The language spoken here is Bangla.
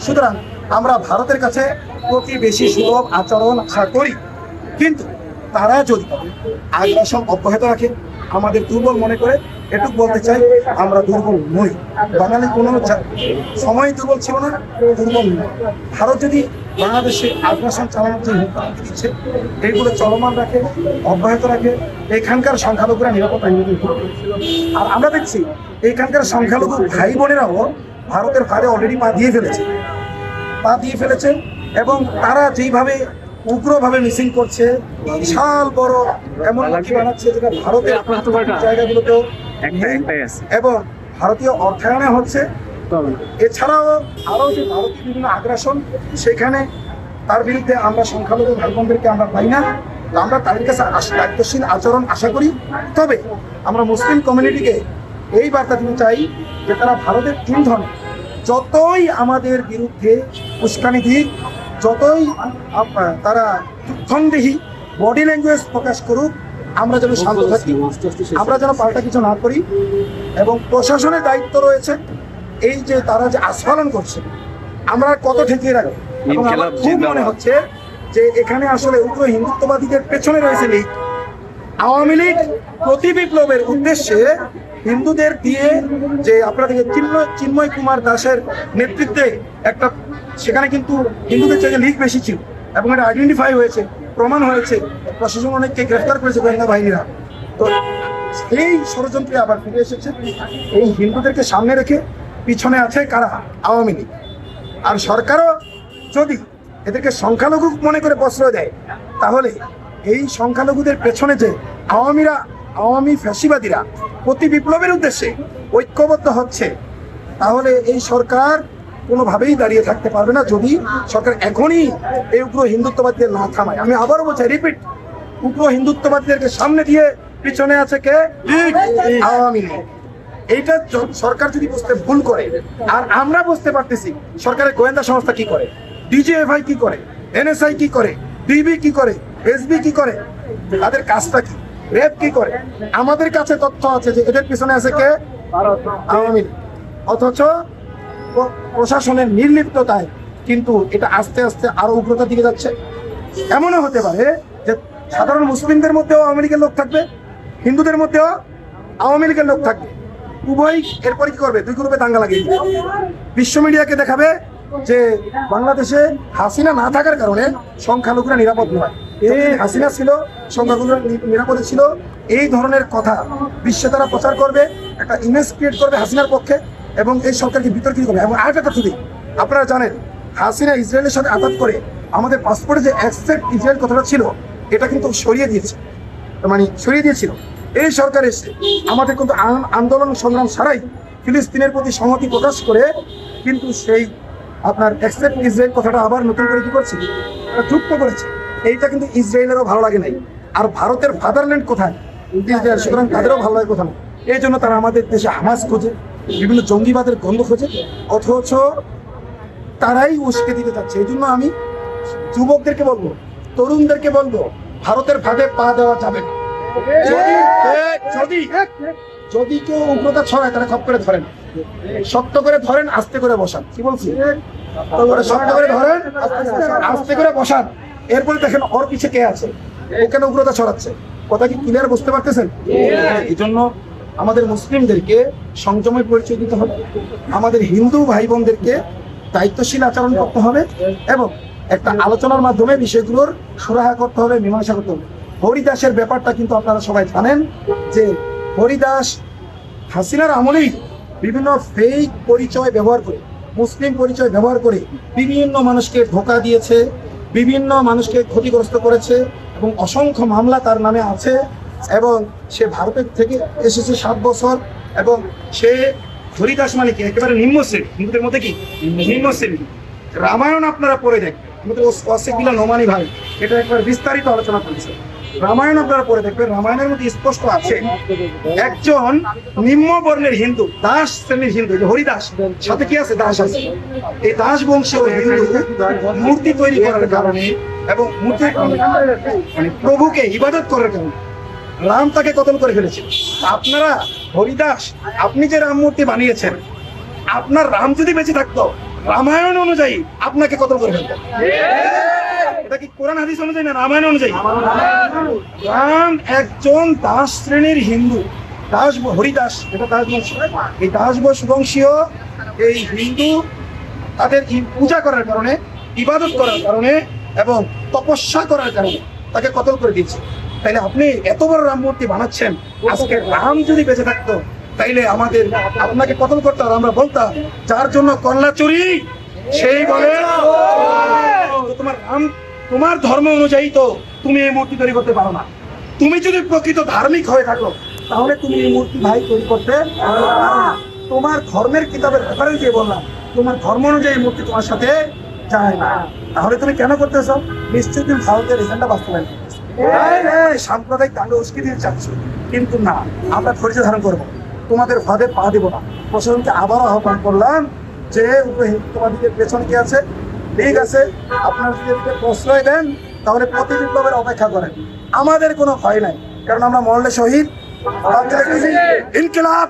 সুতরাং আমরা ভারতের কাছে প্রতিবেশী সুলভ আচরণ আশা করি, কিন্তু তারা যদি আগ্রাসন অব্যাহত রাখে, আমাদের দুর্বল মনে করে, এটুকু বলতে চাই আমরা দুর্বল নই। বাঙালি কোনো সময় দুর্বল ছিল না, দুর্বল নয়। ভারত যদি বাংলাদেশে আগ্রাসন চালানোর যে হুমকি দিচ্ছে এইগুলো চলমান রাখে, অব্যাহত রাখে, এখানকার সংখ্যালঘুরা নিরাপত্তা আর আমরা দেখছি এখানকার সংখ্যালঘু ভাই বোনেরাও ভারতের ফাঁদে অলরেডি পা দিয়ে ফেলেছে এবং তারা যেইভাবে উগ্রভাবে মিসিং করছে, বিশাল বড় এমন বানাচ্ছে যেটা ভারতের জায়গাগুলোতেও এবং ভারতীয় অর্থায়নে হচ্ছে। এছাড়াও আরও যে ভারতীয় বিভিন্ন আগ্রাসন, সেখানে তার বিরুদ্ধে আমরা সংখ্যালঘু ভাই বোনদেরকে আমরা পাই না। তো আমরা তাদের কাছে দায়িত্বশীল আচরণ আশা করি। তবে আমরা মুসলিম কমিউনিটিকে এই বার্তা দিতে চাই যে তারা ভারতের ইন্ধনে যতই আমাদের বিরুদ্ধে উস্কানি দিক, যতই তারা যুদ্ধন্দেহী বডি ল্যাঙ্গুয়েজ প্রকাশ করুক, আমরা যেন শান্ত থাকি, আমরা যেন পাল্টা কিছু না করি। এবং প্রশাসনের দায়িত্ব রয়েছে এই যে তারা যে আস্ফালন করছে আমরা কত ঠেকিয়ে রাখবো। এবং আমার খুব মনে হচ্ছে যে এখানে আসলে উগ্র হিন্দুত্ববাদীদের পেছনে রয়েছে লীগ, আওয়ামী লীগ প্রতি বিপ্লবের উদ্দেশ্যে হিন্দুদের দিয়ে যে আপনারা দেখে চিন্ময় কুমার দাসের নেতৃত্বে একটা, সেখানে কিন্তু হিন্দুদের চেয়ে লীগ বেশি ছিল এবং এটা আইডেন্টিফাই হয়েছে, প্রমাণ হয়েছে, প্রশাসন অনেককে গ্রেফতার করেছে গোয়েন্দা বাহিনীরা। তো এই ষড়যন্ত্রে আবার ফিরে এসেছে। এই হিন্দুদেরকে সামনে রেখে পিছনে আছে কারা? আওয়ামী লীগ। আর সরকারও যদি এদেরকে সংখ্যালঘু মনে করে প্রশ্রয় দেয়, তাহলে এই সংখ্যালঘুদের পেছনে যে আওয়ামী ফ্যাসিবাদীরা প্রতি বিপ্লবের উদ্দেশ্যে ঐক্যবদ্ধ হচ্ছে, তাহলে এই সরকার কোনোভাবেই দাঁড়িয়ে থাকতে পারবে না যদি সরকার এখনই এই উগ্র হিন্দুত্ববাদীদের না থামায়। আমি আবারও বলছি, রিপিট, উগ্র হিন্দুত্ববাদীদেরকে সামনে দিয়ে পিছনে আছে কে? আওয়ামী লীগ। এইটা সরকার যদি বুঝতে ভুল করে, আর আমরা বুঝতে পারতেছি সরকারের গোয়েন্দা সংস্থা কি করে, ডিজিএফআই কি করে, এনএসআই কি করে, ডিবি কি করে, এসবি কি করে, তাদের কাজটা কি, র্যাব কি করে, আমাদের কাছে তথ্য আছে যে এদের পিছনে আছে কে? আওয়ামী লীগ। অথচ প্রশাসনের নির্লিপ্ততায় কিন্তু এটা আস্তে আস্তে আরো উগ্রতার দিকে যাচ্ছে। এমনও হতে পারে যে সাধারণ মুসলিমদের মধ্যেও আওয়ামী লীগের লোক থাকবে, হিন্দুদের মধ্যেও আওয়ামী লীগের লোক থাকবে, উভয় এরপরে কি করবে? দুই গ্রুপে দাঙ্গা লাগিয়ে দিবে। বিশ্ব মিডিয়াকে দেখাবে যে বাংলাদেশে হাসিনা না থাকার কারণে সংখ্যালঘুরা নিরাপদ নয়, হাসিনা ছিল, সংখ্যালঘুরা নিরাপদে ছিল, এই ধরনের কথা বিশ্বে তারা প্রচার করবে, একটা ইমেজ ক্রিয়েট করবে হাসিনার পক্ষে এবং এই সরকারকে বিতর্কিত করবে। এবং আরেকটা কথা দিই, আপনারা জানেন হাসিনা ইসরায়েলের সাথে আঘাত করে আমাদের পাসপোর্টে যে অ্যাকসেপ্ট ইসরায়েল কথাটা ছিল, এটা কিন্তু সরিয়ে দিয়েছিল। এই সরকার এসে আমাদের কিন্তু আন্দোলন সংগ্রাম ছাড়াই ফিলিস্তিনের প্রতি সংহতি প্রকাশ করে কিন্তু সেই আপনার অ্যাকসেপ্ট ইসরায়েল কথাটা আবার নতুন করে কি করছে, যুক্ত করেছে। এইটা কিন্তু ইসরায়েলেরও ভালো লাগে নাই। আর ভারতের ফাদারল্যান্ড কোথায়? ইসরায়েল। সুতরাং তাদেরও ভালো লাগে কোথাও। এই জন্য তারা আমাদের দেশে হামাস খোঁজে, বিভিন্ন জঙ্গিবাদের গন্ধ খোঁজে, অথচ তারাই উস্কে দিতে যাচ্ছে। এই জন্য আমি যুবকদেরকে বলবো, তরুণদেরকে বলবো, ভারতের ফাঁদে পা দেওয়া যাবে না। যদি কেউ উগ্রতা ছড়ায় তারা খপ করে ধরেন, শক্ত করে ধরেন, আস্তে করে বসান। কি বলছি? শক্ত করে ধরেন, আস্তে করে বসান। এরপরে দেখেন ওর পিছে কে আছে, ও কেন উগ্রতা ছড়াচ্ছে। কথা কি ক্লিয়ার বুঝতে পারতেছেন? এই জন্য আমাদের মুসলিমদেরকে সংযমের পরিচয় দিতে হবে, আমাদের হিন্দু ভাই বোনদেরকে দায়িত্বশীল আচরণ করতে হবে এবং একটা আলোচনার মাধ্যমে বিষয়গুলোর সুরাহা করতে হবে, মীমাংসা করতে হবে। হরিদাসের ব্যাপারটা কিন্তু আপনারা সবাই জানেন যে হরিদাস হাসিনার আমলেই বিভিন্ন ফেক পরিচয় ব্যবহার করে, মুসলিম পরিচয় ব্যবহার করে বিভিন্ন মানুষকে ধোঁকা দিয়েছে, বিভিন্ন মানুষকে ক্ষতিগ্রস্ত করেছে এবং অসংখ্য মামলা তার নামে আছে। এবং সে ভারতের থেকে এসেছে 7 বছর এবং সে হরিদাস মানে কি একেবারে নিম্ন শ্রেণী, হিন্দুদের মধ্যে কি নিম্ন শ্রেণী। রামায়ণ আপনারা পড়ে দেখবেন, আমাদের ওয়াসিকুল্লাহ নোমানি ভাই এটা একবার বিস্তারিত আলোচনা করেছে। রামায়ণ আপনারা পড়ে দেখবেন, রামায়ণের মধ্যে স্পষ্ট আছে একজন নিম্ন বর্ণের হিন্দু, দাস শ্রেণীর হিন্দু, হরিদাস, সাথে কি আছে? দাস আছে। এই দাস বংশীয় হিন্দু মূর্তি তৈরি করার কারণে এবং মূর্তি মানে প্রভুকে ইবাদত করার কারণে রাম তাকে কতল করে ফেলেছে। আপনারা হরিদাস, আপনি যে রাম মূর্তি বানিয়েছেন, আপনার রাম যদি বেঁচে থাকতো রামায়ণ অনুযায়ী আপনাকে কতল করে ফেলবে। এটা কি কোরআন হাদিস অনুযায়ী না রামায়ণ অনুযায়ী? রাম একজন দাস শ্রেণীর হিন্দু, দাস হরিদাস, এটা দাস বংশ। এই দাস বংশীয় এই হিন্দু তাদের পূজা করার কারণে, ইবাদত করার কারণে এবং তপস্যা করার কারণে তাকে কতল করে দিয়েছে। তাইলে আপনি এত বড় রাম মূর্তি বানাচ্ছেন, আজকে রাম যদি বেঁচে থাকতো তাইলে আমাদের আপনাকে কতল করতে হবে। আমরা বলতাম যার জন্য কন্যা চুরি সেই বলে তোমার রাম, তোমার ধর্ম অনুযায়ী তো তুমি এই মূর্তি তৈরি করতে পারো না। তুমি যদি প্রকৃত ধার্মিক হয়ে থাকো তাহলে তুমি এই মূর্তি ভাই তৈরি করতে পারো না। তোমার ধর্মের কিতাবের রেফারেন্স দিয়ে বললাম, তোমার ধর্ম অনুযায়ী মূর্তি তোমার সাথে যায় না। তাহলে তুমি কেন করতেছ? নিশ্চয়ই তুমি ভারতের এজেন্ডা বাস্তবায়ন করতেছো, সাম্প্রদায়িক দাঙ্গা উস্কে দিতে চাচ্ছ। কিন্তু না, আমরা ধৈর্য ধারণ করবো, তোমাদের ফাঁদে পা দেবো না। প্রশাসনকে আবারও আহ্বান করলাম যে তোমাদের পেছনে কি আছে, ঠিক আছে, আপনারা যদি এদিকে প্রশ্রয় দেন তাহলে প্রতি বিপ্লবের অপেক্ষা করেন। আমাদের কোনো ভয় নাই, কারণ আমরা মরলে শহীদ, ইনকিলাব।